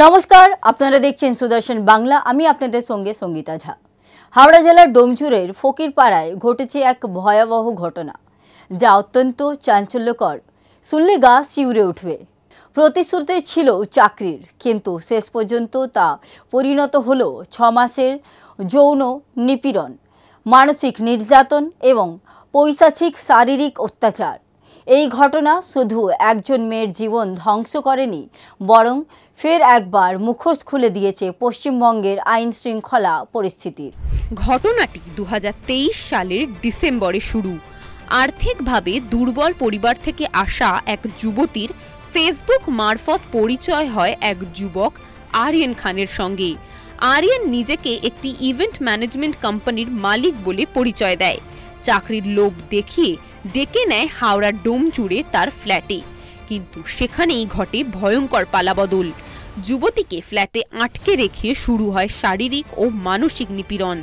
নমস্কার, আপনারা দেখছেন সুদর্শন বাংলা। আমি আপনাদের সঙ্গে সঙ্গীতা ঝা। হাওড়া জেলার ডোমচুরের ফকিরপাড়ায় ঘটেছে এক ভয়াবহ ঘটনা, যা অত্যন্ত চাঞ্চল্যকর। শুনলে গা শিউরে উঠবে। প্রতিশ্রুতি ছিল চাকরির, কিন্তু শেষ পর্যন্ত তা পরিণত হলো 6 মাসের যৌন নিপীড়ন, মানসিক নির্যাতন এবং পৈশাচিক শারীরিক অত্যাচার। এই ঘটনা শুধু একজন মেয়ের জীবন ধ্বংস করেনি, বরং ফের একবার মুখোশ খুলে দিয়েছে পশ্চিমবঙ্গের আইন শৃঙ্খলা পরিস্থিতির। ঘটনাটি 2023 সালের ডিসেম্বরে শুরু। আর্থিকভাবে দুর্বল পরিবার থেকে আসা এক যুবতীর ফেসবুক মারফত পরিচয় হয় এক যুবক আরিয়ান খানের সঙ্গে। আরিয়ান নিজেকে একটি ইভেন্ট ম্যানেজমেন্ট কোম্পানির মালিক বলে পরিচয় দেয়। চাকরির লোভ দেখিয়ে ডেকে নেয় হাওড়ার ডোমচুরে তার ফ্ল্যাটে, কিন্তু সেখানেই ঘটে ভয়ঙ্কর পালাবদল। যুবতীকে ফ্ল্যাটে আটকে রেখে শুরু হয় শারীরিক ও মানসিক নিপীড়ন।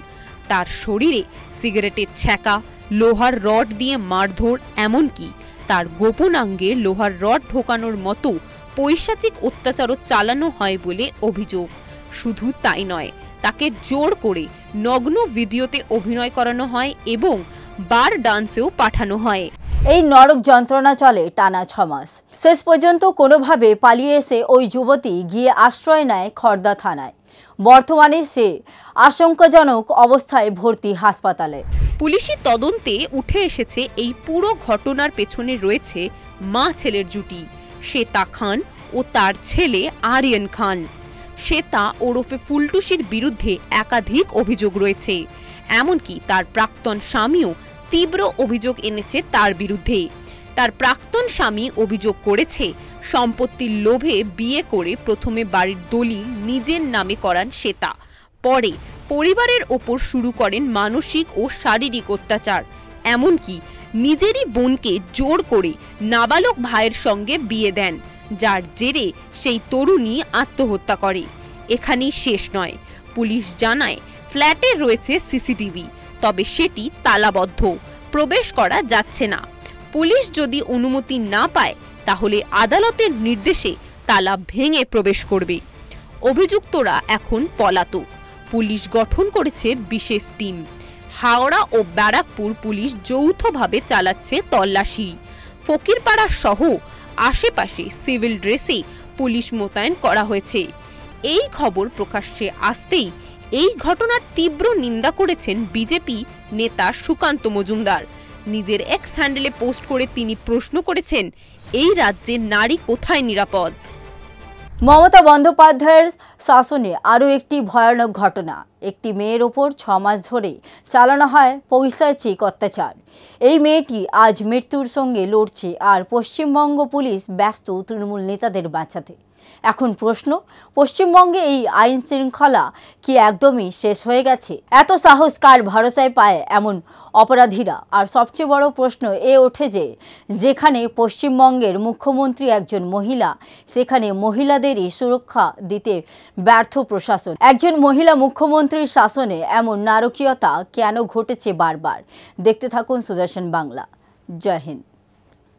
তার শরীরে সিগারেটের ছ্যাঁকা, লোহার রড দিয়ে মারধর, এমনকি তার গোপনাঙ্গে লোহার রড ঢোকানোর মতো পৈশাচিক অত্যাচারও চালানো হয় বলে অভিযোগ। শুধু তাই নয়, তাকে জোর করে নগ্ন ভিডিওতে অভিনয় করানো হয় এবং বার ডান্সেও পাঠানো হয়। এই নরক যন্ত্রণা চলে টানা 6 মাস। শেষ পর্যন্ত কোনোভাবে পালিয়ে এসে ওই যুবতী গিয়ে আশ্রয় নেয় খড়দা থানায়। বর্তমানে সে আশঙ্কাজনক অবস্থায় ভর্তি হাসপাতালে। পুলিশি তদন্তে উঠে এসেছে এই পুরো ঘটনার পেছনে রয়েছে মা ছেলের জুটি, শ্বেতা খান ও তার ছেলে আরিয়ান খান। শ্বেতা ওরফে ফুলটুসির বিরুদ্ধে একাধিক অভিযোগ রয়েছে, এমনকি তার প্রাক্তন স্বামীও তীব্র অভিযোগ এনেছে তার বিরুদ্ধে। তার প্রাক্তন স্বামী অভিযোগ করেছে, সম্পত্তির লোভে বিয়ে করে প্রথমে বাড়ির দলিল নিজের নামে করান শ্বেতা, পরে পরিবারের ওপর শুরু করেন মানসিক ও শারীরিক অত্যাচার। এমনকি নিজেরই বোনকে জোর করে নাবালক ভাইয়ের সঙ্গে বিয়ে দেন, যার জেরে সেই তরুণী আত্মহত্যা করে। এখানেই শেষ নয়, পুলিশ জানায় ফ্ল্যাটে রয়েছে সিসিটিভি, তবে সেটি তালাবদ্ধ, প্রবেশ করা যাচ্ছে না। পুলিশ যদি অনুমতি না পায়, তাহলে আদালতের নির্দেশে তালা ভেঙে প্রবেশ করবে। অভিযুক্তরা এখন পলাতক। পুলিশ গঠন করেছে বিশেষ টিম। হাওড়া ও ব্যারাকপুর পুলিশ যৌথভাবে চালাচ্ছে তল্লাশি। ফকিরপাড়া সহ আশেপাশে সিভিল ড্রেসে পুলিশ মোতায়েন করা হয়েছে। এই খবর প্রকাশ্যে আসতেই এই ঘটনার তীব্র নিন্দা করেছেন বিজেপি নেতা সুকান্ত মজুমদার। নিজের এক্স হ্যান্ডেলে পোস্ট করে তিনি প্রশ্ন করেছেন, এই রাজ্যে নারী কোথায় নিরাপদ? মমতা বন্দ্যোপাধ্যায়ের শাসনে আরও একটি ভয়ানক ঘটনা। একটি মেয়ের ওপর 6 মাস ধরে চালানো হয় পৈশাচিক অত্যাচার। এই মেয়েটি আজ মৃত্যুর সঙ্গে লড়ছে, আর পশ্চিমবঙ্গ পুলিশ ব্যস্ত তৃণমূল নেতাদের বাঁচাতে। এখন প্রশ্ন, পশ্চিমবঙ্গে এই আইন শৃঙ্খলা কি একদমই শেষ হয়ে গেছে? এত সাহস কার ভরসায় পায় এমন অপরাধীরা? আর সবচেয়ে বড় প্রশ্ন এ ওঠে যে, যেখানে পশ্চিমবঙ্গের মুখ্যমন্ত্রী একজন মহিলা, সেখানে মহিলাদেরই সুরক্ষা দিতে ব্যর্থ প্রশাসন। একজন মহিলা মুখ্যমন্ত্রীর শাসনে এমন নারকীয়তা কেন ঘটেছে বারবার? দেখতে থাকুন সুদর্শন বাংলা। জয় হিন্দ।